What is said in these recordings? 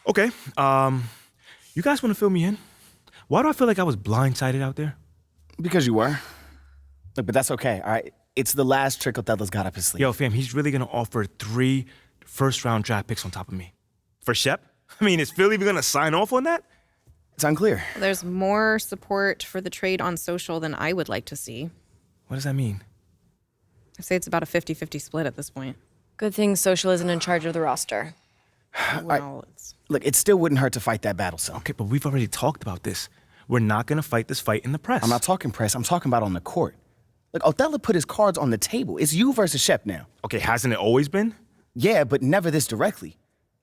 Okay, you guys want to fill me in? Why do I feel like I was blindsided out there? Because you were. Look, but that's okay, all right? It's the last trick Othello's got up his sleeve. Yo, fam, he's really going to offer 3 first-round draft picks on top of me. For Shep? I mean, is Philly going to sign off on that? It's unclear. There's more support for the trade on social than I would like to see. What does that mean? I say it's about a 50-50 split at this point. Good thing social isn't in charge of the roster. Well, Look, it still wouldn't hurt to fight that battle, so. Okay, but we've already talked about this. We're not going to fight this fight in the press. I'm not talking press. I'm talking about on the court. Look, Othello put his cards on the table. It's you versus Shep now. Okay, hasn't it always been? Yeah, but never this directly.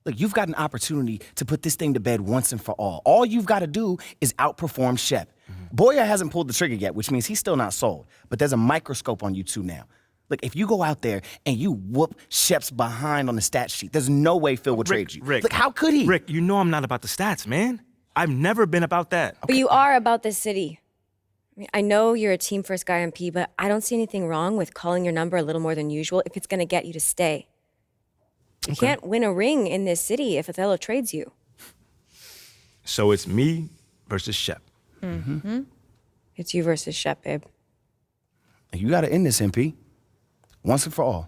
Look, you've got an opportunity to put this thing to bed once and for all. All you've got to do is outperform Shep. Boyer hasn't pulled the trigger yet, which means he's still not sold. But there's a microscope on you two now. Look, if you go out there and you whoop Shep's behind on the stat sheet, there's no way Phil will trade you. Rick, look, how could he? Rick, you know I'm not about the stats, man. I've never been about that. But you are about this city. I mean, I know you're a team-first guy on P, but I don't see anything wrong with calling your number a little more than usual if it's going to get you to stay. You can't win a ring in this city if Othello trades you. So it's me versus Shep. Mm-hmm. It's you versus Shep, babe. You got to end this, MP. Once and for all.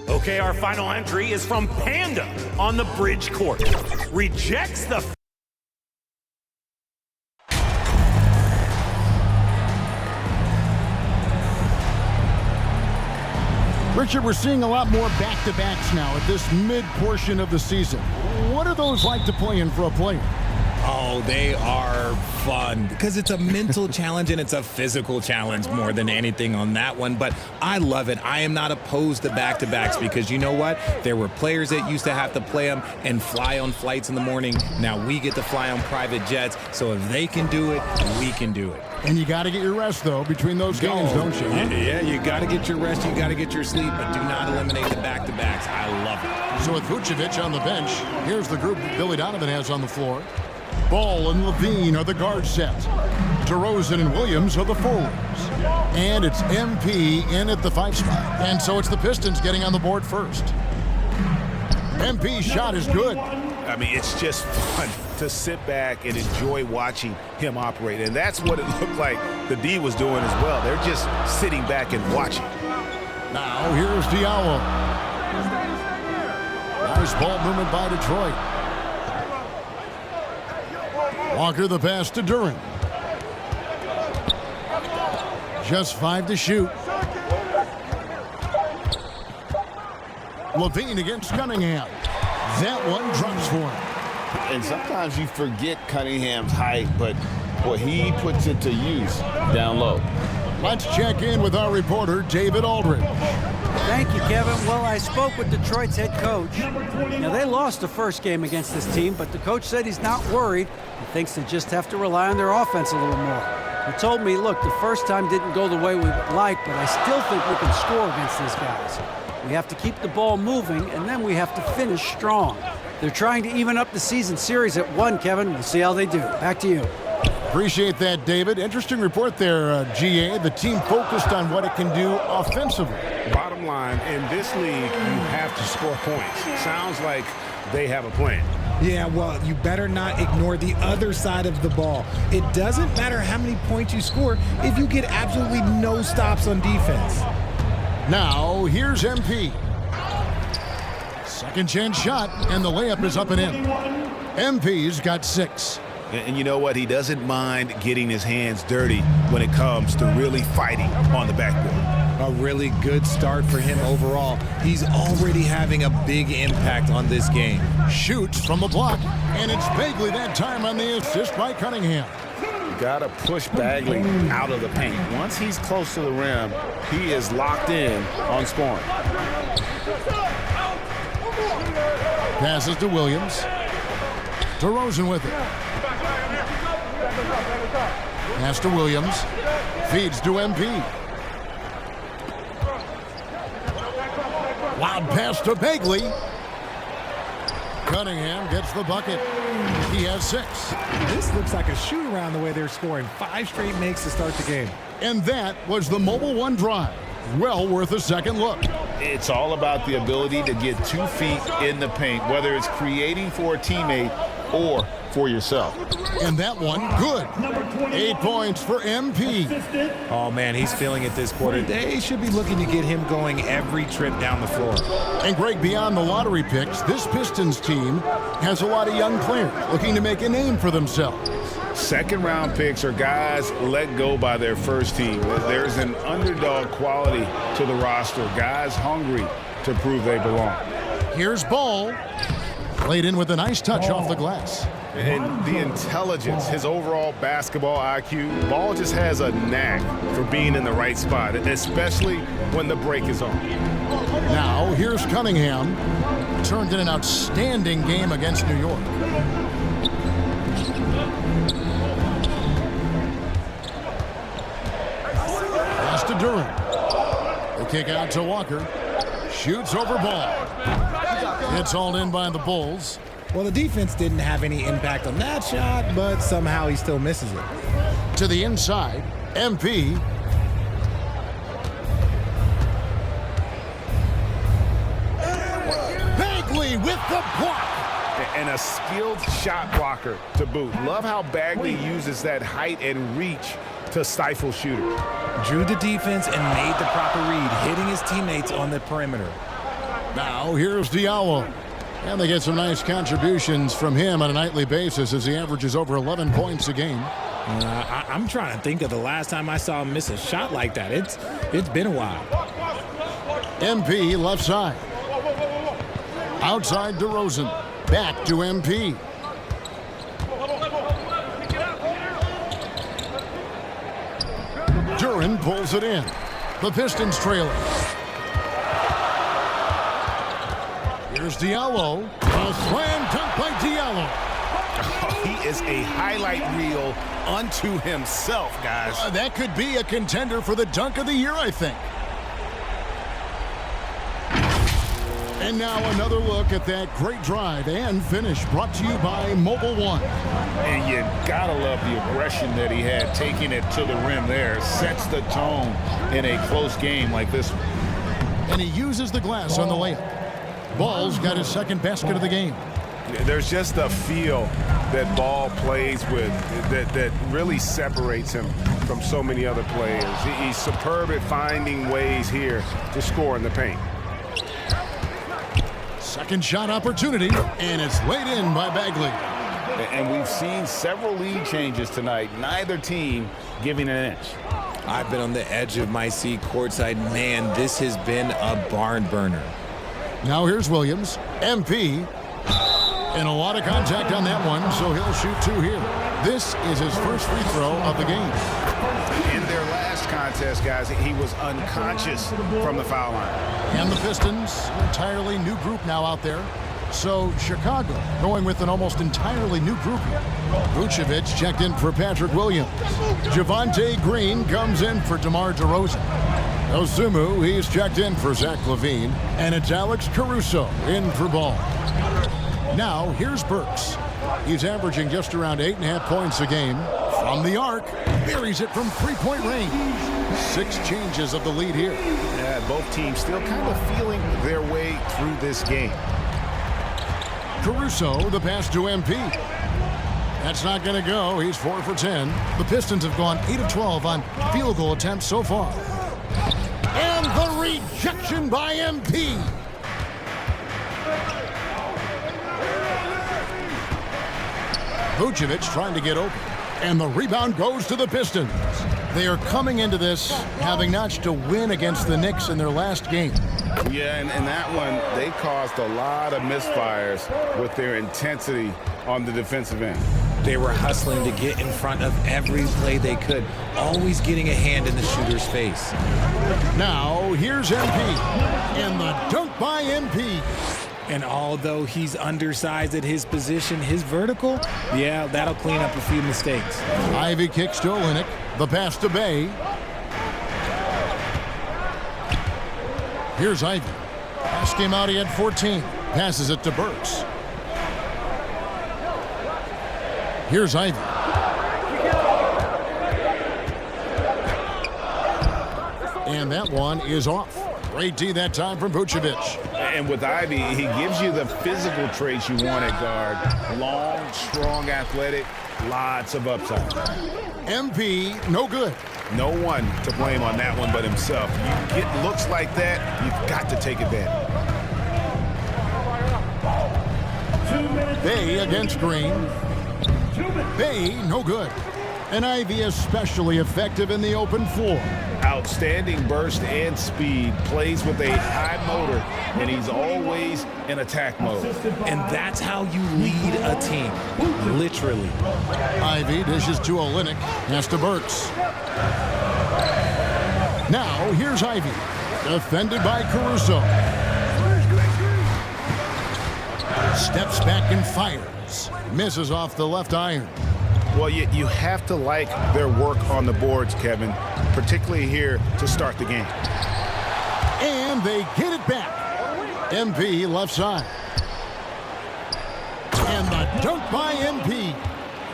Okay, our final entry is from Panda on the bridge court. Rejects the... Richard, we're seeing a lot more back-to-backs now at this mid-portion of the season. What are those like to play in for a player? Oh, they are fun because it's a mental challenge and it's a physical challenge more than anything on that one. But I love it. I am not opposed to back-to-backs because you know what? There were players that used to have to play them and fly on flights in the morning. Now we get to fly on private jets. So if they can do it, we can do it. And you got to get your rest, though, between those games, don't you? Huh? Yeah, you got to get your rest. You got to get your sleep, but do not eliminate the back-to-backs. I love it. So with Vucevic on the bench, here's the group that Billy Donovan has on the floor. Ball and Levine are the guard set. DeRozan and Williams are the forwards. And it's MP in at the 5 spot. And so it's the Pistons getting on the board first. MP's shot is good. I mean, it's just fun to sit back and enjoy watching him operate. And that's what it looked like the D was doing as well. They're just sitting back and watching. Now here's Diallo. Nice ball movement by Detroit. Walker the pass to Duran. Just 5 to shoot. Levine against Cunningham. That one drops for him. And sometimes you forget Cunningham's height, but boy, he puts it to use down low. Let's check in with our reporter, David Aldridge. Thank you, Kevin. Well, I spoke with Detroit's head coach. Now, they lost the first game against this team, but the coach said he's not worried. He thinks they just have to rely on their offense a little more. He told me, look, the first time didn't go the way we would like, but I still think we can score against these guys. We have to keep the ball moving, and then we have to finish strong. They're trying to even up the season series at 1, Kevin. We'll see how they do. Back to you. Appreciate that, David. Interesting report there, GA. The team focused on what it can do offensively. Bottom line, in this league, you have to score points. Sounds like they have a plan. Yeah, well, you better not ignore the other side of the ball. It doesn't matter how many points you score if you get absolutely no stops on defense. Now, here's MP. Second chance shot, and the layup is up and in. MP's got 6. And you know what? He doesn't mind getting his hands dirty when it comes to really fighting on the backboard. A really good start for him overall. He's already having a big impact on this game. Shoots from the block, and it's Bagley that time on the assist by Cunningham. You gotta push Bagley out of the paint. Once he's close to the rim, he is locked in on scoring. Passes to Williams. DeRozan with it. Pass to Williams. Feeds to MP. Wild pass to Bagley. Cunningham gets the bucket. He has 6. This looks like a shoot-around the way they're scoring. 5 straight makes to start the game. And that was the Mobile One drive. Well worth a second look. It's all about the ability to get 2 feet in the paint, whether it's creating for a teammate or for yourself. And that one, good. 8 points for MP. Oh, man, he's feeling it this quarter. They should be looking to get him going every trip down the floor. And Greg, beyond the lottery picks, this Pistons team has a lot of young players looking to make a name for themselves. Second-round picks are guys let go by their first team. There's an underdog quality to the roster. Guys hungry to prove they belong. Here's Ball. Played in with a nice touch off the glass. And the intelligence, his overall basketball IQ, Ball just has a knack for being in the right spot, especially when the break is on. Now, here's Cunningham. Turned in an outstanding game against New York. Pass to Durant. The kick out to Walker. Shoots over Ball. It's hauled in by the Bulls. Well, the defense didn't have any impact on that shot, but somehow he still misses it. To the inside, MP. Bagley with the block. And a skilled shot blocker to boot. Love how Bagley uses that height and reach to stifle shooters. Drew the defense and made the proper read, hitting his teammates on the perimeter. Now here's Diallo. And they get some nice contributions from him on a nightly basis as he averages over 11 points a game. I'm trying to think of the last time I saw him miss a shot like that. It's been a while. MP left side. Outside DeRozan. Back to MP. Duran pulls it in. The Pistons trailing. Here's Diallo. A slam dunk by Diallo. He is a highlight reel unto himself, guys. That could be a contender for the dunk of the year, I think. And now another look at that great drive and finish brought to you by Mobile One. And you gotta love the aggression that he had, taking it to the rim there. Sets the tone in a close game like this one. And he uses the glass on the layup. Ball's got his second basket of the game. There's just a feel that Ball plays with that really separates him from so many other players. He's superb at finding ways here to score in the paint. Second shot opportunity, and it's laid in by Bagley. And we've seen several lead changes tonight. Neither team giving an inch. I've been on the edge of my seat courtside. Man, this has been a barn burner. Now here's Williams. MP. And a lot of contact on that one, so he'll shoot 2 here. This is his first free throw of the game. In their last contest, guys, he was unconscious from the foul line. And the Pistons, entirely new group now out there. So Chicago going with an almost entirely new group here. Vucevic checked in for Patrick Williams. Javonte Green comes in for DeMar DeRozan. Osumu, he's checked in for Zach LaVine. And it's Alex Caruso in for Ball. Now here's Burks. He's averaging just around 8.5 points a game. From the arc, buries it from 3-point range. 6 changes of the lead here. Yeah, both teams still kind of feeling their way through this game. Caruso, the pass to MP. That's not going to go. He's 4 for 10. The Pistons have gone 8 of 12 on field goal attempts so far. And the rejection by MP. Vucevic trying to get open. And the rebound goes to the Pistons. They are coming into this having notched a win against the Knicks in their last game. Yeah, and that one, they caused a lot of misfires with their intensity on the defensive end. They were hustling to get in front of every play they could, always getting a hand in the shooter's face. Now, here's MP. And the dunk by MP. And although he's undersized at his position, his vertical, yeah, that'll clean up a few mistakes. Ivy kicks to Olynyk. The pass to Bay. Here's Ivy. Pass came out, he had 14. Passes it to Burks. Here's Ivy. And that one is off. Great D that time from Vucevic. And with Ivy, he gives you the physical traits you want at guard. Long, strong, athletic, lots of upside. MP, no good. No one to blame on that one but himself. You get looks like that, you've got to take advantage. Bay against Green. Bay, no good. And Ivy especially effective in the open floor. Outstanding burst and speed, plays with a high motor, and he's always in attack mode. And that's how you lead a team, literally. Ivy dishes to Olynyk, pass to Burks. Now here's Ivy, defended by Caruso. Steps back and fires, misses off the left iron. Well, you have to like their work on the boards, Kevin, particularly here to start the game. And they get it back. MP left side. And the dunk by MP.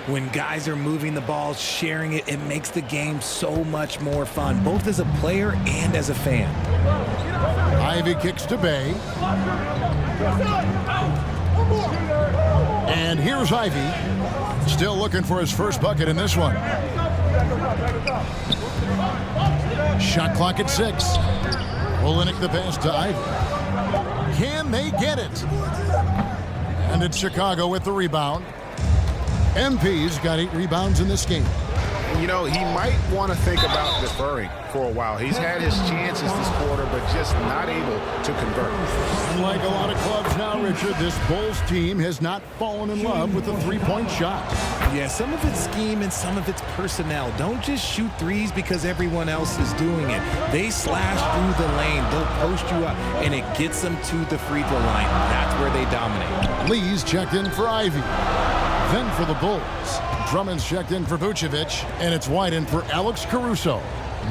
When guys are moving the ball, sharing it, it makes the game so much more fun, both as a player and as a fan. Ivy kicks to Bay. And here's Ivy, still looking for his first bucket in this one. Shot clock at 6. Olynyk the pass to Ivy. Can they get it? And it's Chicago with the rebound. MP's got 8 rebounds in this game. You know, he might want to think about deferring for a while. He's had his chances this quarter, but just not able to convert. Unlike a lot of clubs now, Richard, this Bulls team has not fallen in love with the three-point shot. Yeah, some of it's scheme and some of it's personnel. Don't just shoot threes because everyone else is doing it. They slash through the lane. They'll post you up, and it gets them to the free throw line. That's where they dominate. Lee's checked in for Ivy. Then for the Bulls, Drummond's checked in for Vucevic, and it's wide in for Alex Caruso.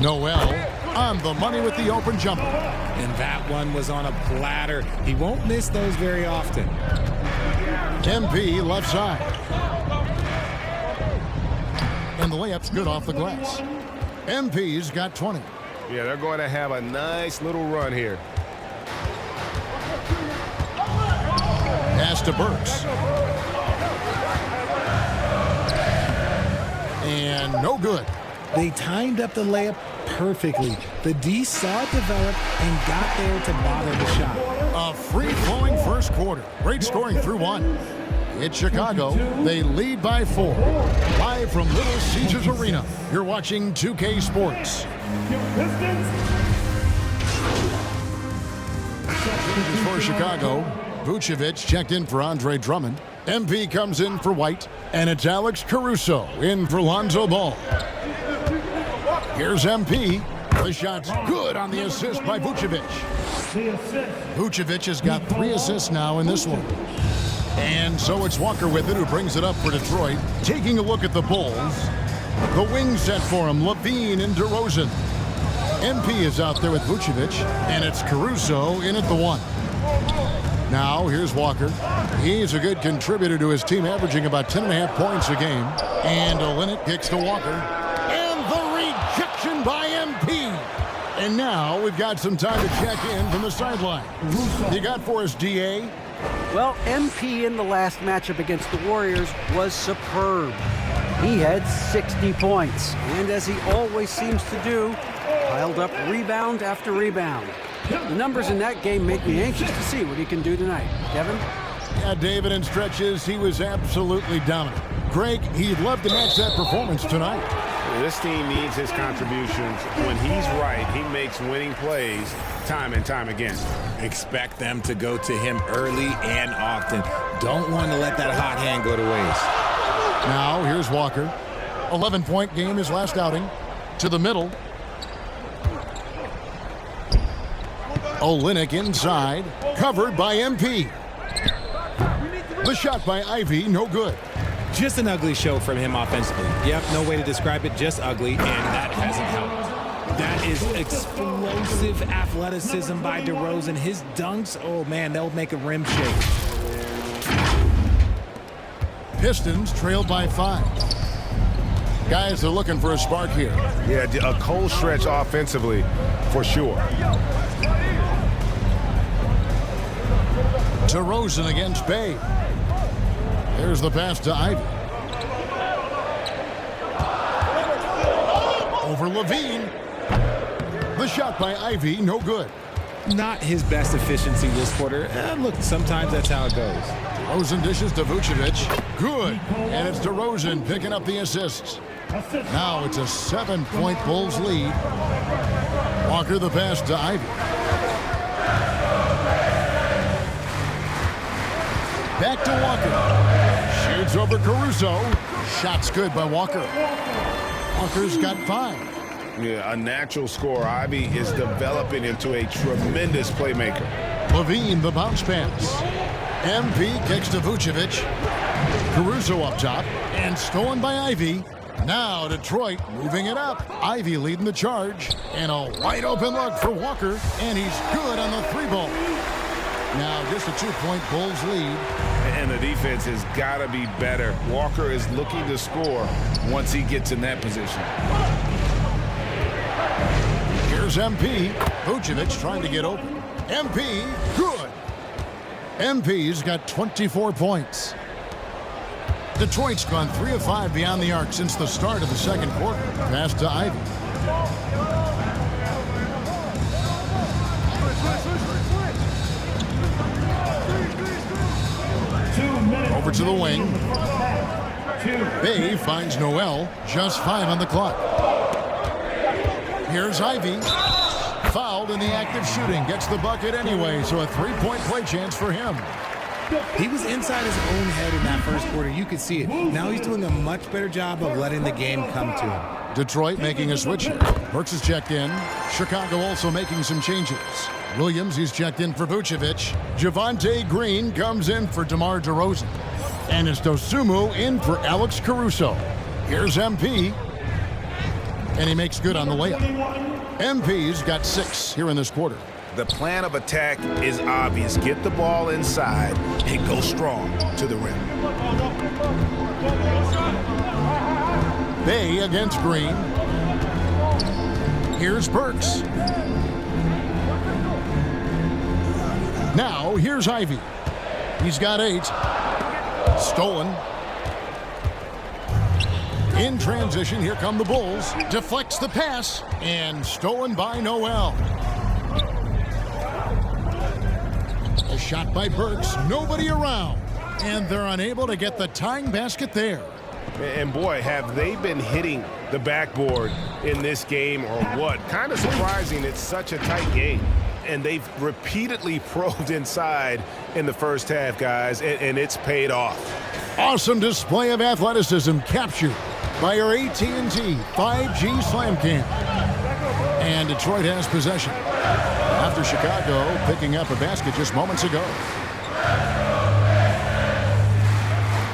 Noel on the money with the open jumper. And that one was on a platter. He won't miss those very often. MP left side. And the layup's good off the glass. MP's got 20. Yeah, they're going to have a nice little run here. Pass to Burks. And no good. They timed up the layup perfectly. The D saw it develop and got there to bother the shot. A free-flowing first quarter. Great scoring through 1. It's Chicago. They lead by 4. Live from Little Caesars Arena. You're watching 2K Sports. For Chicago, Vucevic checked in for Andre Drummond. MP comes in for White, and it's Alex Caruso in for Lonzo Ball. Here's MP. The shot's good on the assist by Vucevic. Vucevic has got 3 assists now in this one. And so it's Walker with it, who brings it up for Detroit. Taking a look at the Bulls. The wing set for him, Levine and DeRozan. MP is out there with Vucevic, and it's Caruso in at the 1. Now, here's Walker. He's a good contributor to his team, averaging about 10.5 points a game. And Olynyk kicks to Walker. And the rejection by MP. And now we've got some time to check in from the sideline. You got for us, DA? Well, MP in the last matchup against the Warriors was superb. He had 60 points, and as he always seems to do, piled up rebound after rebound. The numbers in that game make me anxious to see what he can do tonight. Kevin? Yeah, David, in stretches, he was absolutely dominant. Greg, he'd love to match that performance tonight. This team needs his contributions. When he's right, he makes winning plays time and time again. Expect them to go to him early and often. Don't want to let that hot hand go to waste. Now, here's Walker. 11-point game, his last outing. To the middle. Olynyk inside, covered by MP. The shot by Ivy, no good. Just an ugly show from him offensively. Yep, no way to describe it, just ugly, and that hasn't helped. That is explosive athleticism by DeRozan. His dunks, oh man, they'll make a rim shake. Pistons trail by 5. Guys are looking for a spark here. Yeah, a cold stretch offensively for sure. DeRozan against Bay. There's the pass to Ivy. Over Levine. The shot by Ivy, no good. Not his best efficiency this quarter. Look, sometimes that's how it goes. DeRozan dishes to Vucevic. Good. And it's DeRozan picking up the assists. Now it's a 7-point Bulls lead. Walker the pass to Ivy. Back to Walker. Shoots over Caruso. Shot's good by Walker. Walker's got 5. Yeah, a natural scorer. Ivy is developing into a tremendous playmaker. Levine, the bounce pass. MP kicks to Vucevic. Caruso up top. And stolen by Ivy. Now Detroit moving it up. Ivy leading the charge. And a wide open look for Walker. And he's good on the 3-ball. Now just a 2-point Bulls lead. And the defense has got to be better. Walker is looking to score once he gets in that position. Here's MP. Vucevic trying to get open. MP, good. MP's got 24 points. Detroit's gone 3 of 5 beyond the arc since the start of the second quarter. Pass to Ivy. Over to the wing. Bay finds Noel. Just 5 on the clock. Here's Ivy. Fouled in the act of shooting. Gets the bucket anyway, so a 3-point play chance for him. He was inside his own head in that first quarter. You could see it. Now he's doing a much better job of letting the game come to him. Detroit making a switch here. Burks is checked in. Chicago also making some changes. Williams, he's checked in for Vucevic. Javonte Green comes in for DeMar DeRozan. And it's Dosunmu in for Alex Caruso. Here's MP. And he makes good on the layup. MP's got 6 here in this quarter. The plan of attack is obvious. Get the ball inside and go strong to the rim. Bay against Green. Here's Burks. Now, here's Ivy. He's got 8. Stolen. In transition, here come the Bulls. Deflects the pass, and stolen by Noel. A shot by Burks, nobody around. And they're unable to get the tying basket there. And boy, have they been hitting the backboard in this game or what? Kind of surprising, it's such a tight game. And they've repeatedly probed inside in the first half, guys, and it's paid off. Awesome display of athleticism captured by our AT&T 5G Slam Cam. And Detroit has possession after Chicago picking up a basket just moments ago.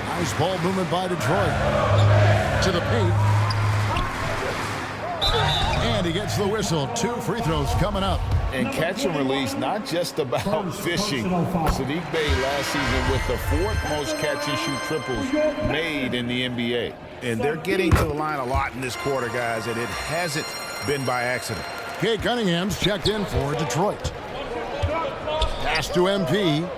Nice ball movement by Detroit to the paint. And he gets the whistle. 2 free throws coming up. And catch and release, not just about fishing. Saddiq Bey last season with the 4th most catch and shoot triples made in the NBA. And they're getting to the line a lot in this quarter, guys, and it hasn't been by accident. Kate Cunningham's checked in for Detroit. Pass to MP.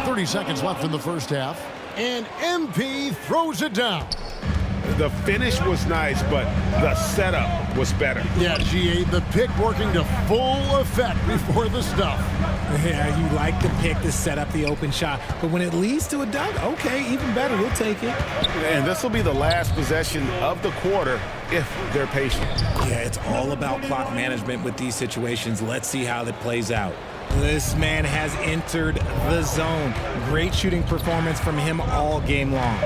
30 seconds left in the first half. And MP throws it down. The finish was nice, but the setup was better. Yeah, GA, the pick working to full effect before the stuff. Yeah, you like the pick to set up the open shot. But when it leads to a dunk, okay, even better, we'll take it. And this will be the last possession of the quarter if they're patient. Yeah, it's all about clock management with these situations. Let's see how that plays out. This man has entered the zone. Great shooting performance from him all game long.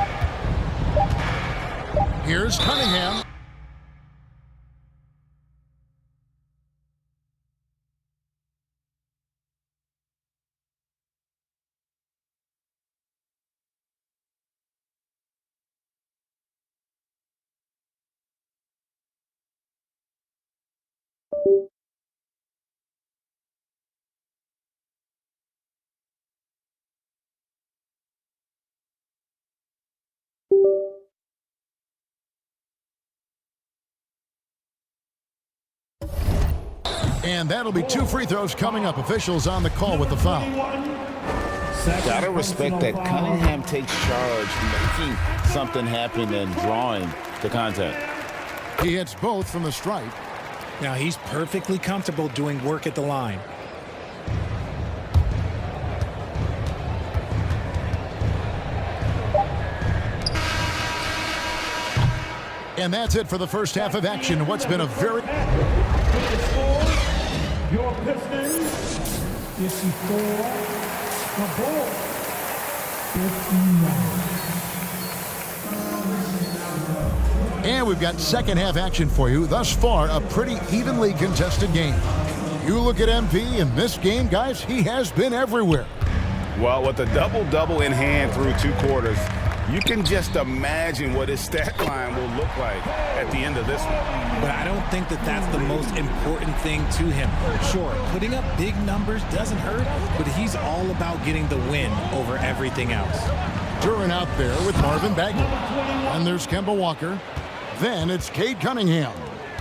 Here's Cunningham. And that'll be 2 free throws coming up. Officials on the call with the foul. Gotta respect that Cunningham takes charge, making something happen and drawing the contact. He hits both from the stripe. Now he's perfectly comfortable doing work at the line. And that's it for the first half of action. What's been a very... Your Pistons, 54, the Bulls, 59. And we've got second half action for you. Thus far, a pretty evenly contested game. You look at MP in this game, guys, he has been everywhere. Well, with a double-double in hand through 2 quarters, you can just imagine what his stat line will look like at the end of this one. But I don't think that that's the most important thing to him. Sure, putting up big numbers doesn't hurt, but he's all about getting the win over everything else. Duran out there with Marvin Bagley. And there's Kemba Walker. Then it's Cade Cunningham.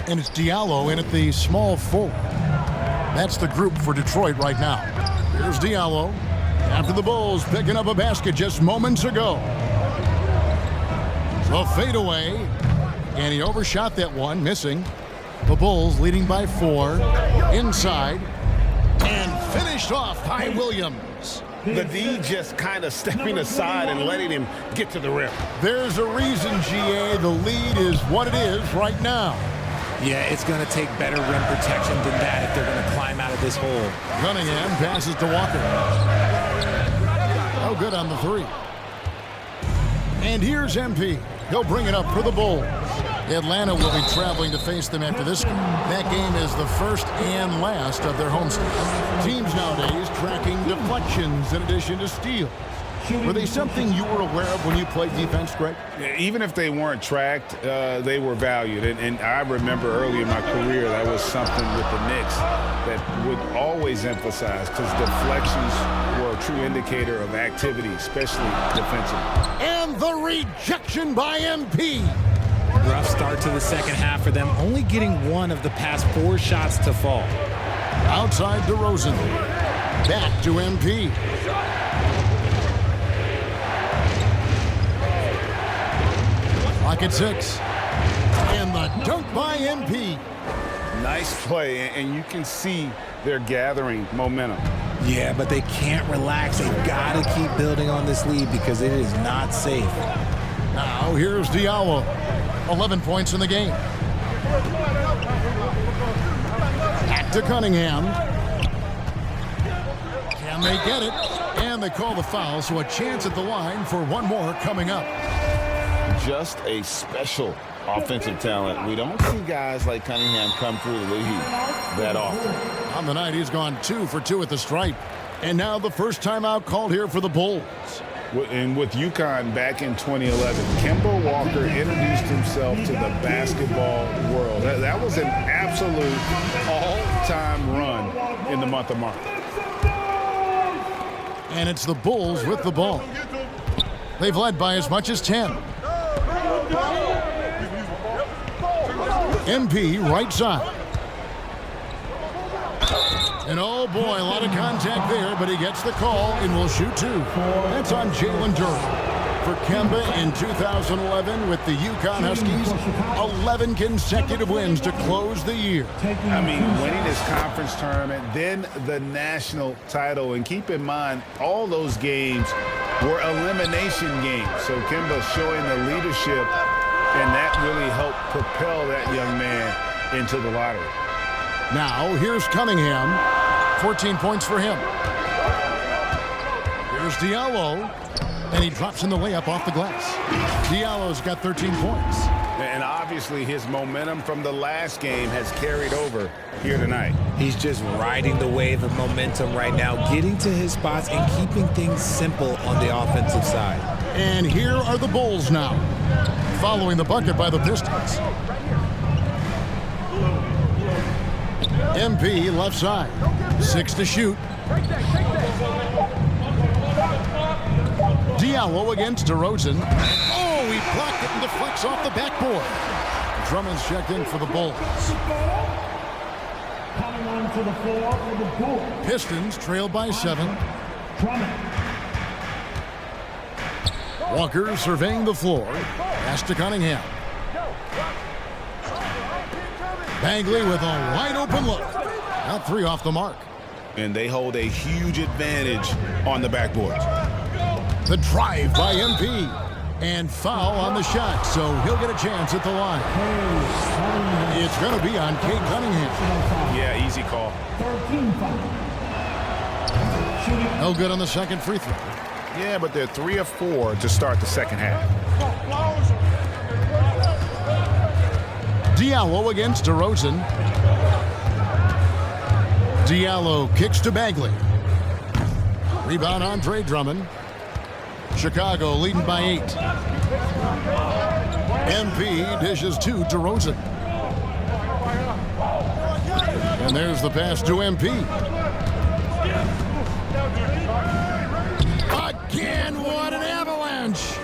And it's Diallo in at the small forward. That's the group for Detroit right now. Here's Diallo. After the Bulls picking up a basket just moments ago. A fadeaway, and he overshot that one, missing. The Bulls leading by 4, inside, and finished off by Williams. The D just kind of stepping aside and letting him get to the rim. There's a reason, GA, the lead is what it is right now. Yeah, it's going to take better rim protection than that if they're going to climb out of this hole. Cunningham passes to Walker. Oh, good on the 3. And here's MP. He'll bring it up for the Bulls. Atlanta will be traveling to face them after this game. That game is the first and last of their homestand. Teams nowadays tracking deflections in addition to steals. Were they something you were aware of when you played defense, Greg? Even if they weren't tracked, they were valued. And I remember early in my career, that was something with the Knicks that would always emphasize, because deflections were a true indicator of activity, especially defensively. And the rejection by MP. Rough start to the second half for them, only getting 1 of the past 4 shots to fall. Outside DeRozan. Back to MP. Clock at 6. And the dunk by MP. Nice play, and you can see they're gathering momentum. Yeah, but they can't relax. They've got to keep building on this lead because it is not safe. Now here's Diallo. 11 points in the game. Back to Cunningham. Can they get it? And they call the foul, so a chance at the line for 1 more coming up. Just a special offensive talent. We don't see guys like Cunningham come through the league that often. On the night, he's gone 2 for 2 at the stripe. And now the first timeout called here for the Bulls. And with UConn back in 2011, Kemba Walker introduced himself to the basketball world. That was an absolute all-time run in the month of March. And it's the Bulls with the ball. They've led by as much as 10. MP right side. And oh boy, a lot of contact there, but he gets the call and will shoot 2. That's on Jalen Duran. For Kemba in 2011 with the UConn Huskies, 11 consecutive wins to close the year. I mean, winning this conference tournament, then the national title. And keep in mind, all those games were elimination games. So Kemba showing the leadership, and that really helped propel that young man into the lottery. Now, here's Cunningham. 14 points for him. Here's Diallo. And he drops in the layup off the glass. Diallo's got 13 points. And obviously his momentum from the last game has carried over here tonight. He's just riding the wave of momentum right now, getting to his spots and keeping things simple on the offensive side. And here are the Bulls now, following the bucket by the Pistons. MP left side. 6 to shoot. Diallo against DeRozan. Oh, he blocked it and deflects off the backboard. Drummond's checked in for the Bulls. Stepping onto the floor for the Bulls. Pistons trail by 7. Drummond. Walker surveying the floor. Pass to Cunningham. Bagley with a wide open look. Not 3 off the mark. And they hold a huge advantage on the backboard. The drive by MP. And foul on the shot, so he'll get a chance at the line. It's going to be on Kate Cunningham. Yeah, easy call. 13 foul. No good on the second free throw. Yeah, but they're 3 of 4 to start the second half. Diallo against DeRozan. Diallo kicks to Bagley. Rebound Andre Drummond. Chicago leading by 8. MP dishes to DeRozan. And there's the pass to MP. Again, what an avalanche!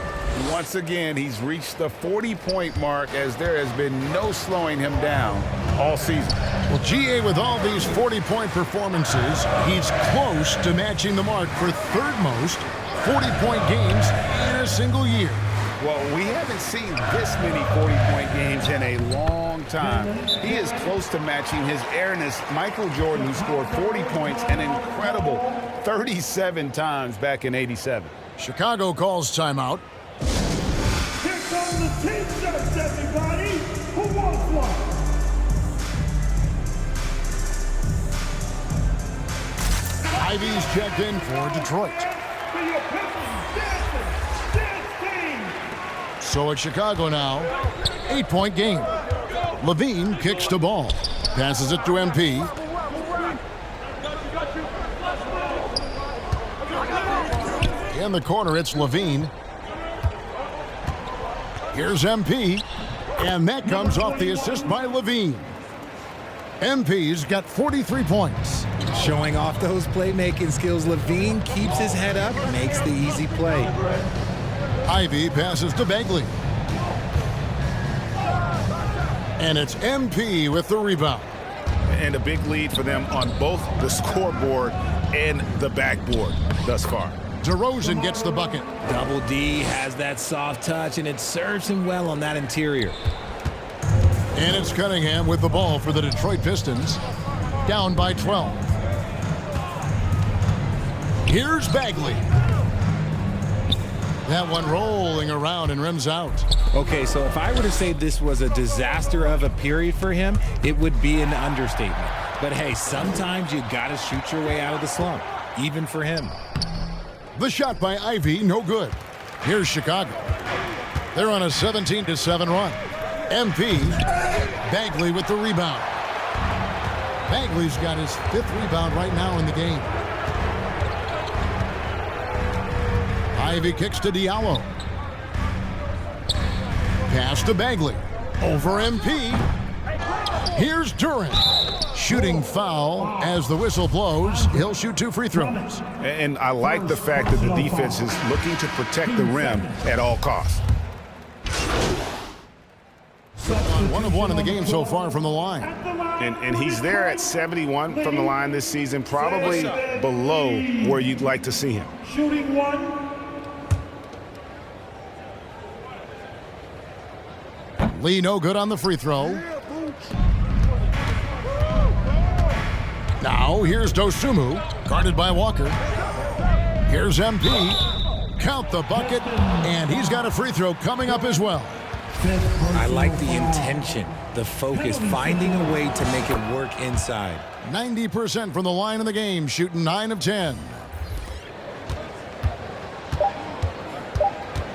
Once again, he's reached the 40-point mark as there has been no slowing him down all season. Well, GA, with all these 40-point performances, he's close to matching the mark for third most 40-point games in a single year. Well, we haven't seen this many 40-point games in a long time. He is close to matching his airness, Michael Jordan, who scored 40 points an incredible 37 times back in '87. Chicago calls timeout. Here come the team shirts, everybody. Who wants one? Ivy's checked in for Detroit. For your Pistons dancing, dance team. So it's Chicago now, 8-point game. Levine kicks to ball, passes it to MP. In the corner, it's Levine. Here's MP, and that comes off the assist by Levine. MP's got 43 points. Showing off those playmaking skills, Levine keeps his head up, makes the easy play. Ivy passes to Bagley. And it's MP with the rebound. And a big lead for them on both the scoreboard and the backboard thus far. DeRozan gets the bucket. Double D has that soft touch, and it serves him well on that interior. And it's Cunningham with the ball for the Detroit Pistons. Down by 12. Here's Bagley. That one rolling around and rims out. Okay, so if I were to say this was a disaster of a period for him, it would be an understatement. But hey, sometimes you gotta shoot your way out of the slump, even for him. The shot by Ivy, no good. Here's Chicago. They're on a 17-7 run. MP, Bagley with the rebound. Bagley's got his 5th rebound right now in the game. Ivy kicks to Diallo. Pass to Bagley. Over MP. Here's Durant. Shooting foul as the whistle blows. He'll shoot 2 free throws. And I like the fact that the defense is looking to protect the rim at all costs. 1 of 1 in the game so far from the line. And he's there at 71 from the line this season, probably below where you'd like to see him. Shooting 1. Lee no good on the free throw. Now here's Dosunmu, guarded by Walker. Here's MP. Count the bucket, and he's got a free throw coming up as well. I like the intention, the focus, finding a way to make it work inside. 90% from the line in the game, shooting 9 of 10.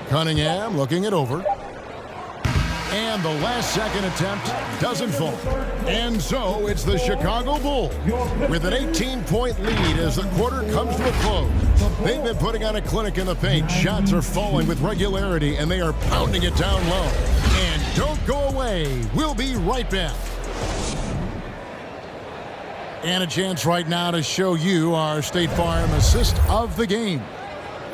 Cunningham looking it over. And the last-second attempt doesn't fall. And so it's the Chicago Bulls with an 18-point lead as the quarter comes to a close. They've been putting on a clinic in the paint. Shots are falling with regularity, and they are pounding it down low. And don't go away. We'll be right back. And a chance right now to show you our State Farm assist of the game.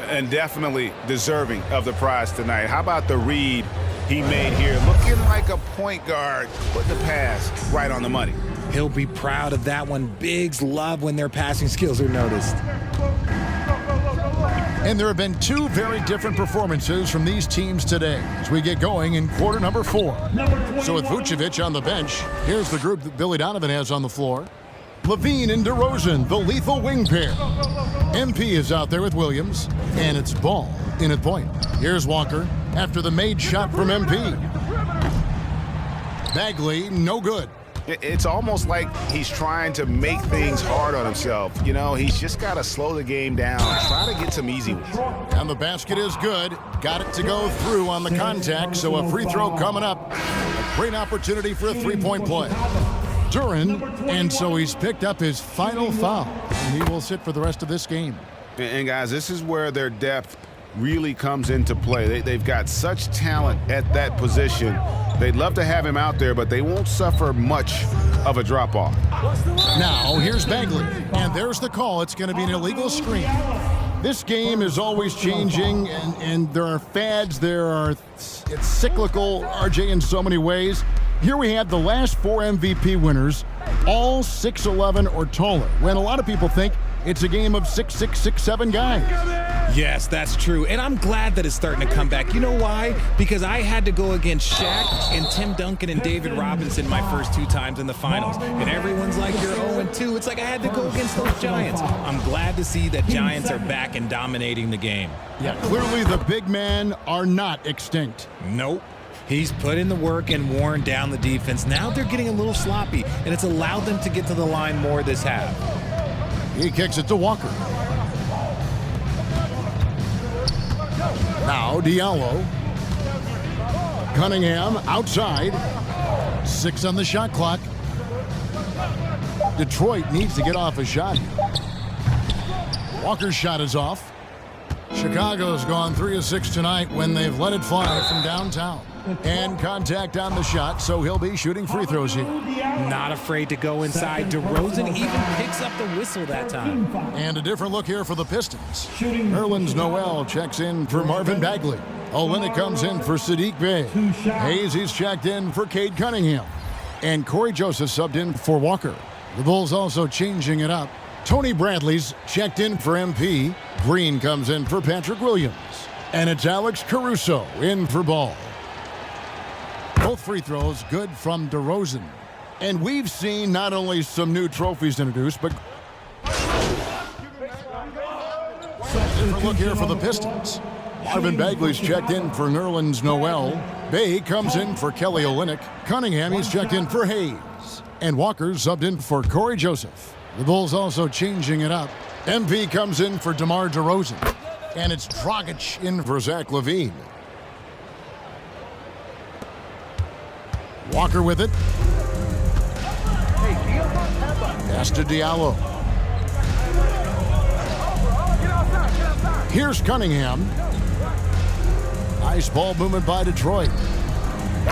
And definitely deserving of the prize tonight. How about the read he made here? Looking like a point guard, put the pass right on the money. He'll be proud of that one. Bigs love when their passing skills are noticed. And there have been two very different performances from these teams today as we get going in quarter number 4. So with Vucevic on the bench, here's the group that Billy Donovan has on the floor. Levine and DeRozan, the lethal wing pair. MP is out there with Williams, and it's Ball in at point. Here's Walker after the made shot from MP. Bagley, no good. It's almost like he's trying to make things hard on himself. You know, he's just got to slow the game down, try to get some easy ones. And the basket is good. Got it to go through on the contact, so a free throw coming up. A great opportunity for a three-point play. Duran, and so he's picked up his final foul, and he will sit for the rest of this game. And guys, this is where their depth really comes into play. They've got such talent at that position. They'd love to have him out there, but they won't suffer much of a drop-off. Now, here's Bagley, and there's the call. It's going to be an illegal screen. This game is always changing, and there are fads. It's cyclical, RJ, in so many ways. Here we have the last 4 MVP winners, all 6'11" or taller, when a lot of people think it's a game of 6'6", 6'7" guys. Yes, that's true. And I'm glad that it's starting to come back. You know why? Because I had to go against Shaq and Tim Duncan and David Robinson my first 2 times in the finals. And everyone's like, you're 0-2. It's like I had to go against those Giants. I'm glad to see that Giants are back and dominating the game. Yeah, clearly the big men are not extinct. Nope. He's put in the work and worn down the defense. Now they're getting a little sloppy, and it's allowed them to get to the line more this half. He kicks it to Walker. Now Diallo. Cunningham outside. 6 on the shot clock. Detroit needs to get off a shot. Walker's shot is off. Chicago's gone 3 of 6 tonight when they've let it fly from downtown. And contact on the shot, so he'll be shooting free throws here. Not afraid to go inside. DeRozan even picks up the whistle that time. And a different look here for the Pistons. Nerlens Noel checks in for Marvin Bagley. Olynyk comes in for Sadiq Bey. Hayes, he's checked in for Cade Cunningham. And Corey Joseph subbed in for Walker. The Bulls also changing it up. Tony Bradley's checked in for MP. Green comes in for Patrick Williams. And it's Alex Caruso in for Ball. Both free throws good from DeRozan. And we've seen not only some new trophies introduced, but different look here for the Pistons. Marvin Bagley's checked in for Nerlens Noel. Bey comes in for Kelly Olynyk. Cunningham, he's checked in for Hayes. And Walker subbed in for Corey Joseph. The Bulls also changing it up. MP comes in for DeMar DeRozan. And it's Dragic in for Zach LaVine. Walker with it. Pass to Diallo. Here's Cunningham. Nice ball movement by Detroit.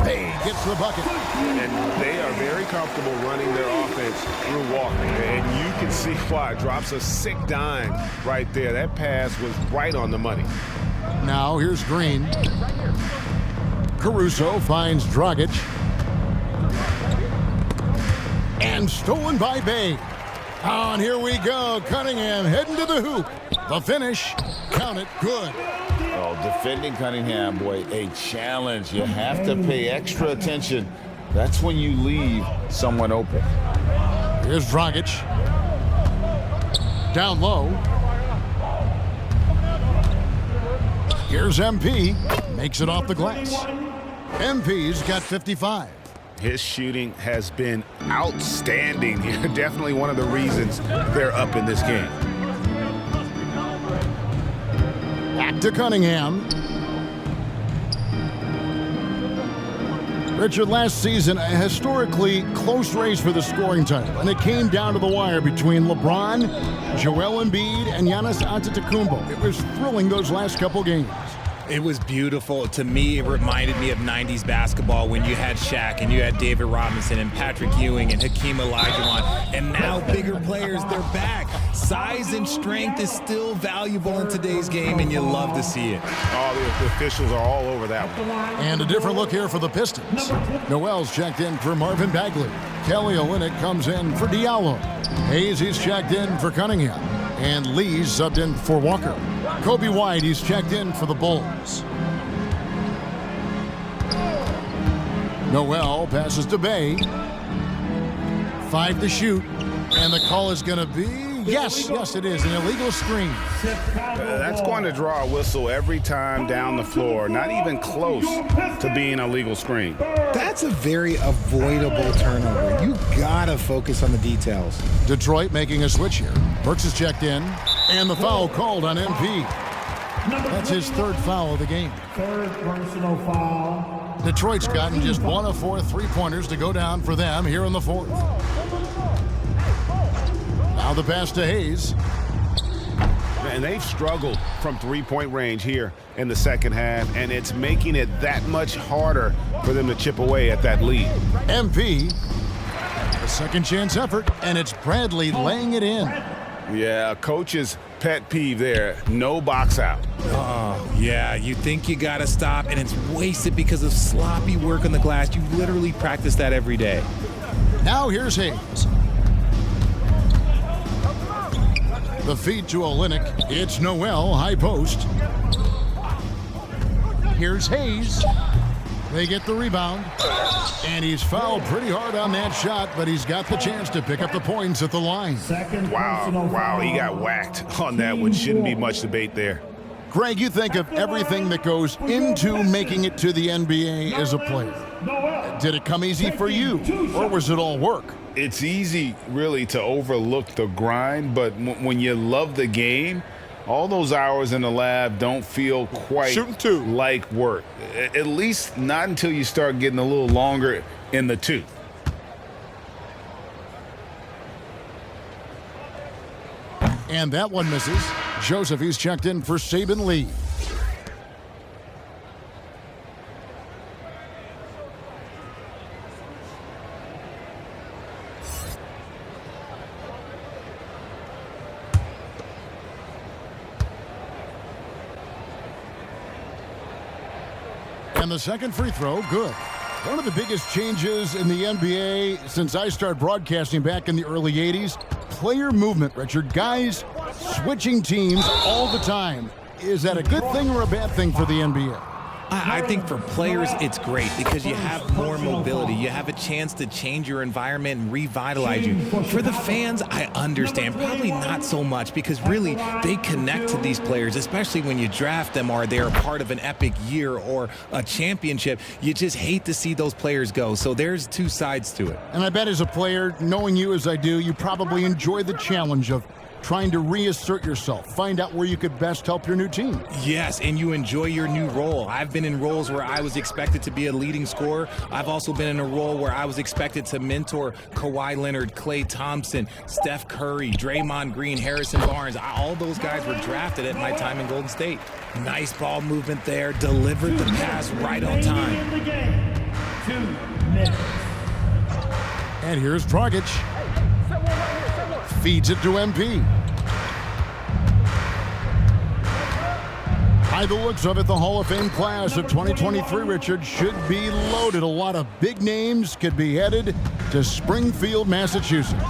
Hey, gets the bucket. And they are very comfortable running their offense through Walker. And you can see why. Drops a sick dime right there. That pass was right on the money. Now here's Green. Caruso finds Dragic. And stolen by Bey. Oh, and here we go. Cunningham heading to the hoop. The finish. Count it. Good. Oh, defending Cunningham, boy, a challenge. You have to pay extra attention. That's when you leave someone open. Here's Dragic. Down low. Here's MP. Makes it off the glass. MP's got 55. His shooting has been outstanding here. Definitely one of the reasons they're up in this game. Back to Cunningham. Richard, last season, a historically close race for the scoring title, and it came down to the wire between LeBron, Joel Embiid, and Giannis Antetokounmpo. It was thrilling those last couple games. It was beautiful. To me, it reminded me of 90s basketball when you had Shaq and you had David Robinson and Patrick Ewing and Hakeem Olajuwon. And now bigger players, they're back. Size and strength is still valuable in today's game, and you love to see it. All the officials are all over that one. And a different look here for the Pistons. Noel's checked in for Marvin Bagley. Kelly Olynyk comes in for Diallo. Hayes, he's checked in for Cunningham. And Lee's subbed in for Walker. Kobe White, he's checked in for the Bulls. Noel passes to Bay. 5 to shoot. And the call is going to be, yes, it is, an illegal screen. That's going to draw a whistle every time down the floor. Not even close to being a legal screen. That's a very avoidable turnover. You gotta focus on the details. Detroit making a switch here. Burks is checked in, and the foul called on MP. That's his 3rd foul of the game. 3rd personal foul. Detroit's gotten just 1 of 4 3-pointers to go down for them here in the 4th. Now the pass to Hayes. And they've struggled from 3-point range here in the second half, and it's making it that much harder for them to chip away at that lead. MP, a second chance effort, and it's Bradley laying it in. Yeah, a coach's pet peeve there. No box out. Yeah, you think you gotta stop, and it's wasted because of sloppy work on the glass. You literally practice that every day. Now here's Hayes. The feed to Olynyk. It's Noel, high post. Here's Hayes. They get the rebound. And he's fouled pretty hard on that shot, but he's got the chance to pick up the points at the line. Wow, he got whacked on that one. Shouldn't be much debate there. Greg, you think of everything that goes into making it to the NBA as a player. Did it come easy for you, or was it all work? It's easy, really, to overlook the grind, but when you love the game, all those hours in the lab don't feel quite like work. At least not until you start getting a little longer in the tooth. And that one misses. Joseph, he's checked in for Saban Lee. And the second free throw, good. One of the biggest changes in the NBA since I started broadcasting back in the early 80s, player movement, Richard. Guys switching teams all the time. Is that a good thing or a bad thing for the NBA? I think for players, it's great because you have more mobility. You have a chance to change your environment and revitalize you. For the fans, I understand. Probably not so much because really they connect to these players, especially when you draft them or they're part of an epic year or a championship. You just hate to see those players go. So there's two sides to it. And I bet as a player, knowing you as I do, you probably enjoy the challenge of trying to reassert yourself, find out where you could best help your new team. Yes, and you enjoy your new role. I've been in roles where I was expected to be a leading scorer. I've also been in a role where I was expected to mentor Kawhi Leonard, Klay Thompson, Steph Curry, Draymond Green, Harrison Barnes. All those guys were drafted at my time in Golden State. Nice ball movement there, delivered the pass right on time. 2 minutes. And here's Dragic. Feeds it to MP. By the looks of it, the Hall of Fame class of 2023, Richard, should be loaded. A lot of big names could be headed to Springfield, Massachusetts.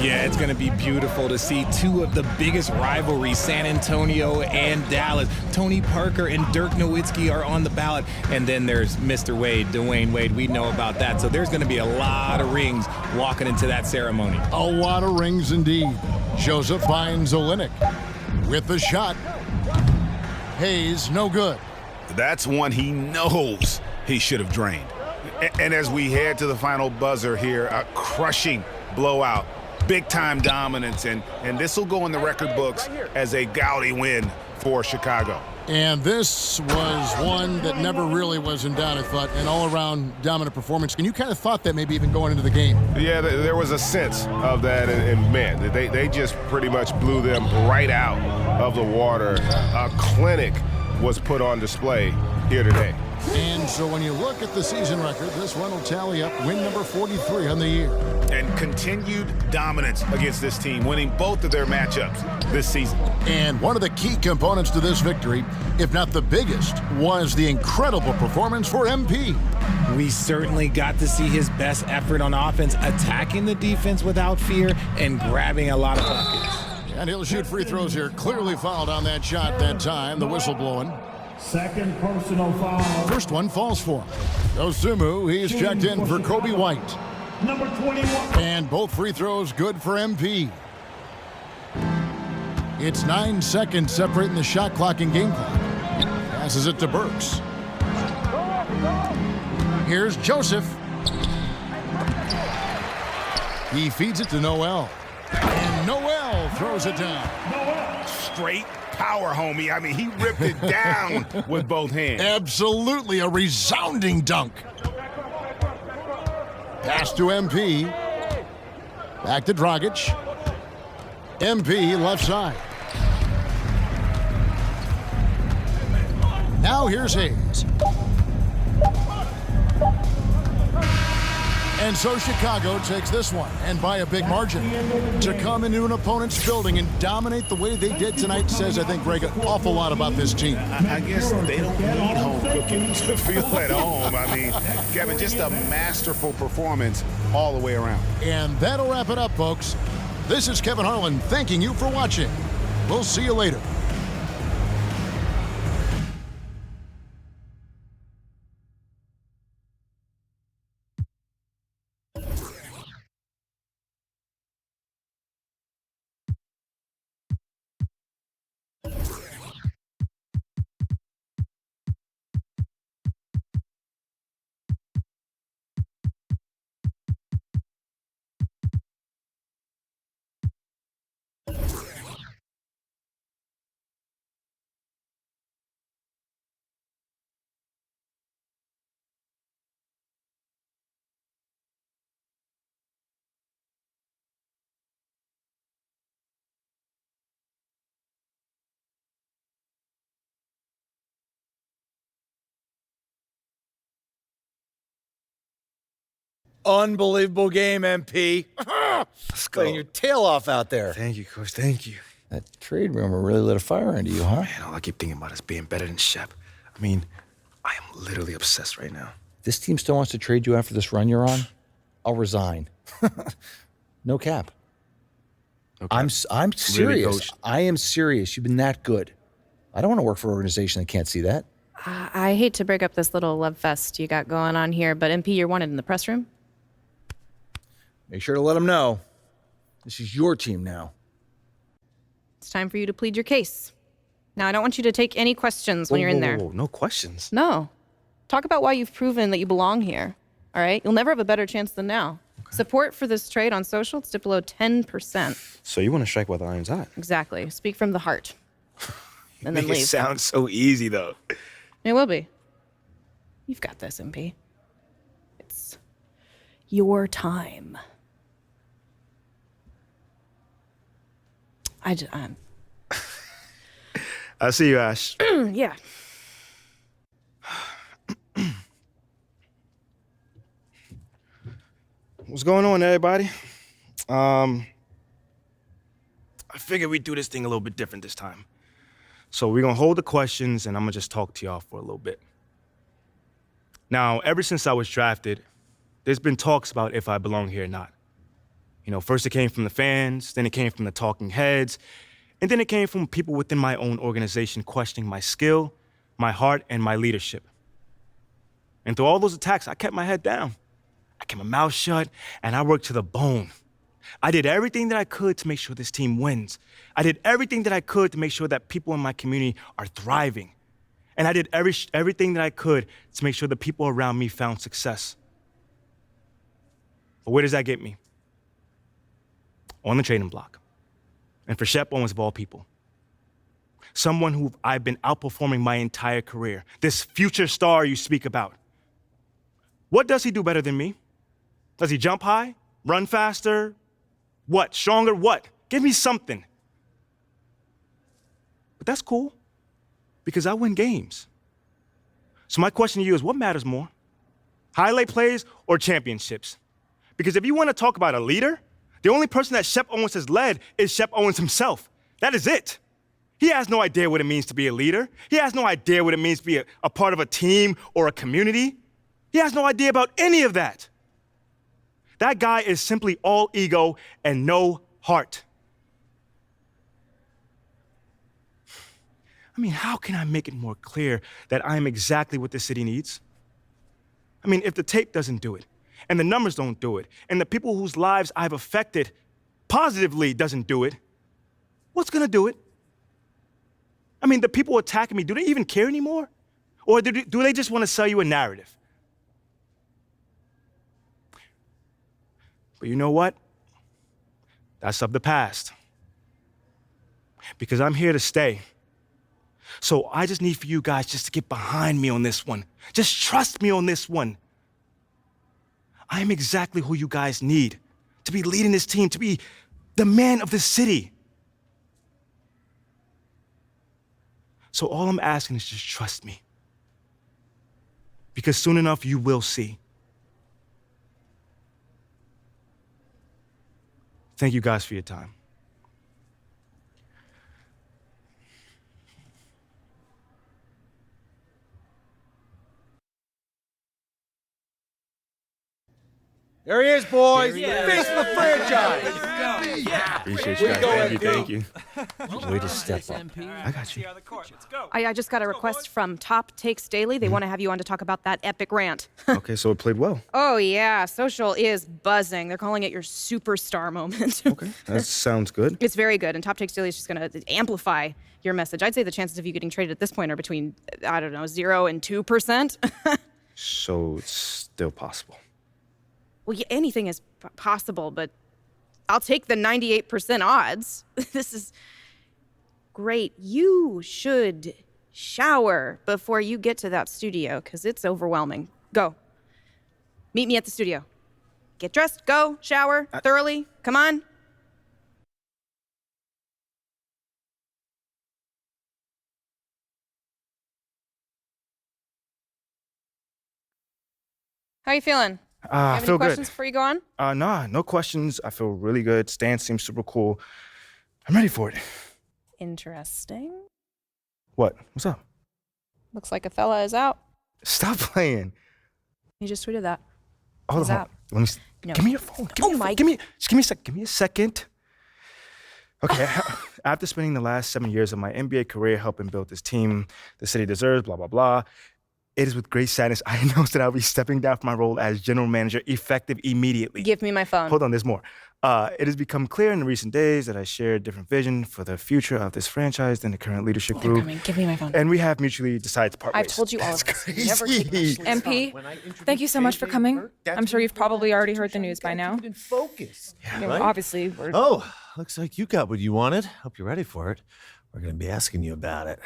Yeah, it's going to be beautiful to see two of the biggest rivalries, San Antonio and Dallas. Tony Parker and Dirk Nowitzki are on the ballot. And then there's Mr. Wade, Dwayne Wade. We know about that. So there's going to be a lot of rings walking into that ceremony. A lot of rings indeed. Joseph finds Olynyk with the shot. Hayes, no good. That's one he knows he should have drained. And as we head to the final buzzer here, a crushing blowout. Big-time dominance, and this will go in the record books as a gaudy win for Chicago. And this was one that never really was in doubt, I thought, an all-around dominant performance. And you kind of thought that maybe even going into the game. Yeah, there was a sense of that, and man, they just pretty much blew them right out of the water. A clinic was put on display here today. And so when you look at the season record, this one will tally up win number 43 on the year. And continued dominance against this team, winning both of their matchups this season. And one of the key components to this victory, if not the biggest, was the incredible performance for MP. We certainly got to see his best effort on offense, attacking the defense without fear and grabbing a lot of buckets. And he'll shoot free throws here. Clearly fouled on that shot that time. The whistle blowing. Second personal foul. First one falls for him. Osumu, he's checked in for Kobe White. Number 21. And both free throws good for MP. It's 9 seconds separating the shot clock and game clock. Passes it to Burks. Here's Joseph. He feeds it to Noel. And Noel throws it down. Straight power, homie. I mean, he ripped it down with both hands. Absolutely a resounding dunk. Pass to MP. Back to Dragic. MP left side. Now here's Hayes. And so Chicago takes this one, and by a big margin. To come into an opponent's building and dominate the way they did tonight says, I think, Greg, an awful lot about this team. I guess they don't need home cooking to feel at home. I mean, Kevin, just a masterful performance all the way around. And that'll wrap it up, folks. This is Kevin Harlan thanking you for watching. We'll see you later. Unbelievable game, MP. Let's go. Playing your tail off out there. Thank you, Coach. Thank you. That trade rumor really lit a fire into you, huh? Man, all I keep thinking about is being better than Shep. I mean, I am literally obsessed right now. This team still wants to trade you after this run you're on? I'll resign. No cap. Okay. I'm serious. Really, Coach? I am serious. You've been that good. I don't want to work for an organization that can't see that. I hate to break up this little love fest you got going on here, but MP, you're wanted in the press room. Make sure to let them know. This is your team now. It's time for you to plead your case. Now, I don't want you to take any questions when you're in there. Whoa, no questions. No. Talk about why you've proven that you belong here. All right? You'll never have a better chance than now. Okay. Support for this trade on social, it's dipped below 10%. So you want to strike while the iron's hot? Exactly. Speak from the heart. And then Make leave. it sound so easy, though. It will be. You've got this, MP. It's your time. I see you, Ash. Yeah. What's going on, everybody? I figured we'd do this thing a little bit different this time. So we're going to hold the questions, and I'm going to just talk to y'all for a little bit. Now, ever since I was drafted, there's been talks about if I belong here or not. You know, first it came from the fans, then it came from the talking heads, and then it came from people within my own organization questioning my skill, my heart, and my leadership. And through all those attacks, I kept my head down. I kept my mouth shut, and I worked to the bone. I did everything that I could to make sure this team wins. I did everything that I could to make sure that people in my community are thriving. And I did everything that I could to make sure the people around me found success. But where does that get me? On the trading block. And for Shep Owens of all people. Someone who I've been outperforming my entire career. This future star you speak about. What does he do better than me? Does he jump high? Run faster? What? Stronger? What? Give me something. But that's cool, because I win games. So my question to you is, what matters more? Highlight plays or championships? Because if you want to talk about a leader, the only person that Shep Owens has led is Shep Owens himself. That is it. He has no idea what it means to be a leader. He has no idea what it means to be a part of a team or a community. He has no idea about any of that. That guy is simply all ego and no heart. I mean, how can I make it more clear that I am exactly what this city needs? I mean, if the tape doesn't do it, and the numbers don't do it, and the people whose lives I've affected positively doesn't do it, what's gonna do it? I mean, the people attacking me, do they even care anymore? Or do they just want to sell you a narrative? But you know what? That's of the past. Because I'm here to stay. So I just need for you guys just to get behind me on this one. Just trust me on this one. I am exactly who you guys need to be leading this team, to be the man of the city. So all I'm asking is just trust me. Because soon enough, you will see. Thank you guys for your time. There he is, boys. Face of the franchise. Appreciate you guys. Thank you. Way to step up. I got you. I just got a request from Top Takes Daily. They want to have you on to talk about that epic rant. Okay, so it played well. Oh, yeah. Social is buzzing. They're calling it your superstar moment. Okay, that sounds good. It's very good, and Top Takes Daily is just going to amplify your message. I'd say the chances of you getting traded at this point are between, I don't know, 0 and 2%. So it's still possible. Well, yeah, anything is possible, but I'll take the 98% odds. This is great. You should shower before you get to that studio, because it's overwhelming. Go. Meet me at the studio. Get dressed, go, shower, thoroughly. Come on. How you feeling? I Any feel good. questions before you go on? Nah, no questions. I feel really good. Stan seems super cool. I'm ready for it. Interesting. What? What's up? Looks like Othello is out. Stop playing. He just tweeted that. Hold He's on. out. Let me. No. Give me your phone. Give me a sec. Give me a second. Okay. After spending the last 7 years of my NBA career helping build this team the city deserves, blah blah blah. It is with great sadness I announce that I'll be stepping down from my role as general manager effective immediately. Give me my phone. Hold on, there's more. It has become clear in the recent days that I share a different vision for the future of this franchise than the current leadership They're group. coming. Give me my phone. And we have mutually decided to part ways. I've told you all of this. Crazy. Never keep my shit. MP, thank you so much for coming. I'm sure you've probably already heard the news by now. Focus. You know, obviously, we're... Oh, looks like you got what you wanted. Hope you're ready for it. We're going to be asking you about it.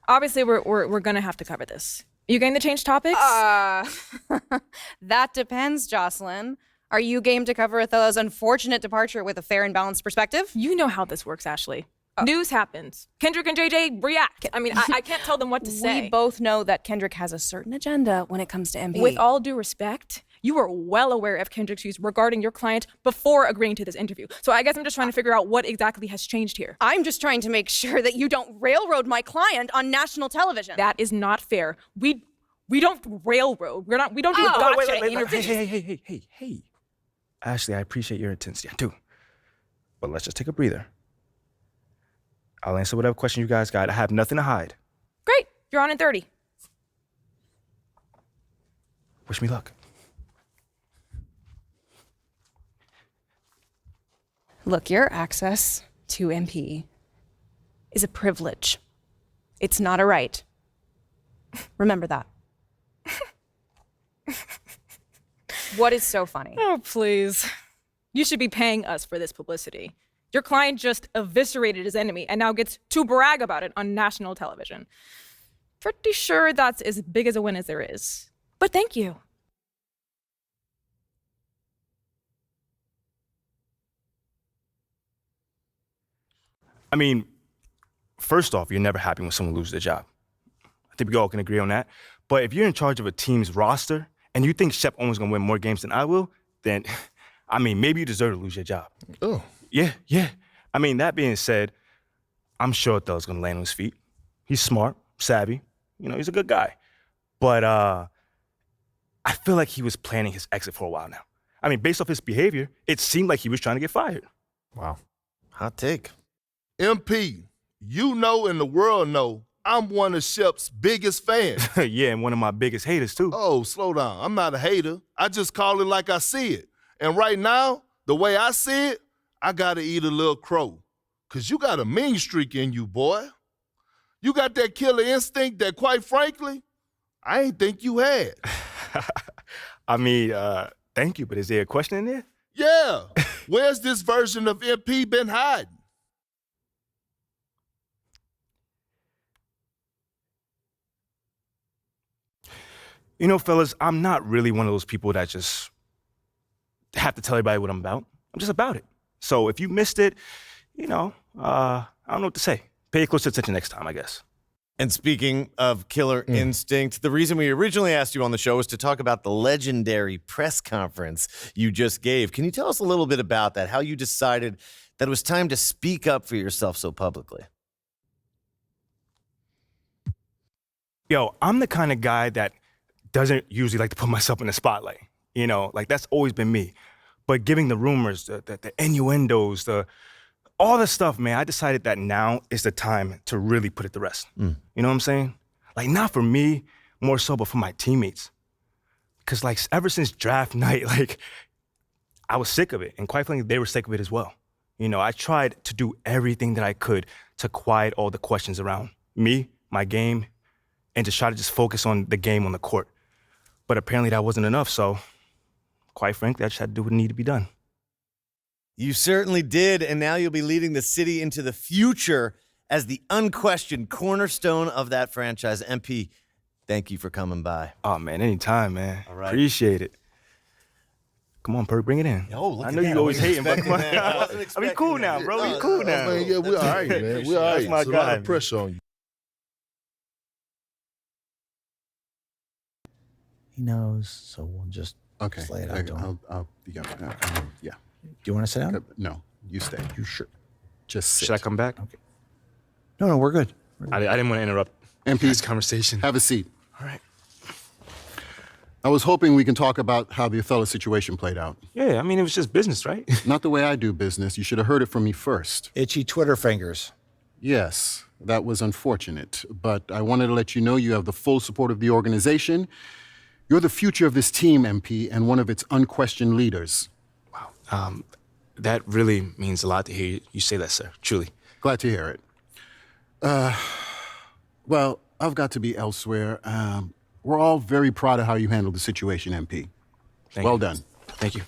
Obviously, we're going to have to cover this. You game to change topics? That depends, Jocelyn. Are you game to cover Othello's unfortunate departure with a fair and balanced perspective? You know how this works, Ashley. News happens. Kendrick and JJ react. I mean, I can't tell them what to say. We both know that Kendrick has a certain agenda when it comes to MB. With all due respect, you were well aware of Kendrick's views regarding your client before agreeing to this interview. So I guess I'm just trying to figure out what exactly has changed here. I'm just trying to make sure that you don't railroad my client on national television. That is not fair. We don't railroad. We don't do a gotcha interview. Hey. Ashley, I appreciate your intensity. I do. But let's just take a breather. I'll answer whatever question you guys got. I have nothing to hide. Great. You're on in 30. Wish me luck. Look, your access to MP is a privilege. It's not a right. Remember that. What is so funny? Oh, please. You should be paying us for this publicity. Your client just eviscerated his enemy and now gets to brag about it on national television. Pretty sure that's as big as a win as there is. But thank you. I mean, first off, you're never happy when someone loses their job. I think we all can agree on that. But if you're in charge of a team's roster and you think Shep Owen's gonna win more games than I will, then, I mean, maybe you deserve to lose your job. Oh. Yeah. I mean, that being said, I'm sure Othello's gonna land on his feet. He's smart, savvy. You know, he's a good guy. But I feel like he was planning his exit for a while now. I mean, based off his behavior, it seemed like he was trying to get fired. Wow. Hot take. MP, you know and the world know I'm one of Shep's biggest fans. Yeah, and one of my biggest haters, too. Oh, slow down. I'm not a hater. I just call it like I see it. And right now, the way I see it, I got to eat a little crow. Because you got a mean streak in you, boy. You got that killer instinct that, quite frankly, I ain't think you had. I mean, thank you, but is there a question in there? Yeah. Where's this version of MP been hiding? You know, fellas, I'm not really one of those people that just have to tell everybody what I'm about. I'm just about it. So if you missed it, you know, I don't know what to say. Pay close attention next time, I guess. And speaking of killer instinct, the reason we originally asked you on the show was to talk about the legendary press conference you just gave. Can you tell us a little bit about that, how you decided that it was time to speak up for yourself so publicly? Yo, I'm the kind of guy that doesn't usually like to put myself in the spotlight. You know, like that's always been me. But giving the rumors, the innuendos, all the stuff, man, I decided that now is the time to really put it to rest. You know what I'm saying? Like, not for me, more so, but for my teammates. Because, like, ever since draft night, like, I was sick of it. And quite frankly, they were sick of it as well. You know, I tried to do everything that I could to quiet all the questions around me, my game, and to try to just focus on the game on the court. But apparently that wasn't enough, so quite frankly, I just had to do what needed to be done. You certainly did, and now you'll be leading the city into the future as the unquestioned cornerstone of that franchise. MP, thank you for coming by. Oh, man, anytime, man. All right. Appreciate it. Come on, Perk, bring it in. Oh, look I at know that. you always hating, but come on. I We cool now, bro. We cool now. Man, yeah, we all right, man. We all right. That's my It's a guy, lot of man. pressure on you. He knows, so we'll just Okay. lay it out to him. Yeah. Do you want to sit down? No, you stay. You sure? Just sit. Should I come back? Okay. No, we're good. I didn't want to interrupt MP, this conversation. have a seat. All right. I was hoping we can talk about how the Othello situation played out. Yeah, I mean, it was just business, right? Not the way I do business. You should have heard it from me first. Itchy Twitter fingers. Yes, that was unfortunate, but I wanted to let you know you have the full support of the organization. You're the future of this team, MP, and one of its unquestioned leaders. Wow. That really means a lot to hear you say that, sir. Truly. Glad to hear it. Well, I've got to be elsewhere. We're all very proud of how you handled the situation, MP. Thank well you. done. Thank you.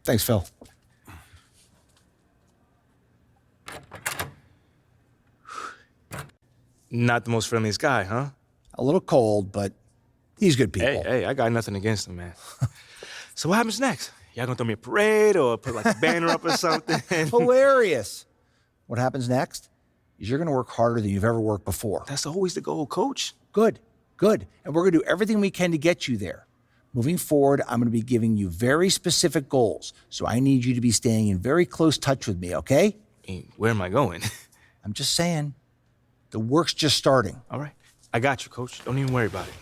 Thanks, Phil. Not the most friendliest guy, huh? A little cold, but he's good people. Hey, I got nothing against him, man. So what happens next? Y'all gonna throw me a parade or put like a banner up or something? Hilarious. What happens next is you're going to work harder than you've ever worked before. That's always the goal, coach. Good. And we're going to do everything we can to get you there. Moving forward, I'm going to be giving you very specific goals. So I need you to be staying in very close touch with me, okay? Where am I going? I'm just saying, the work's just starting. All right. I got you, coach. Don't even worry about it.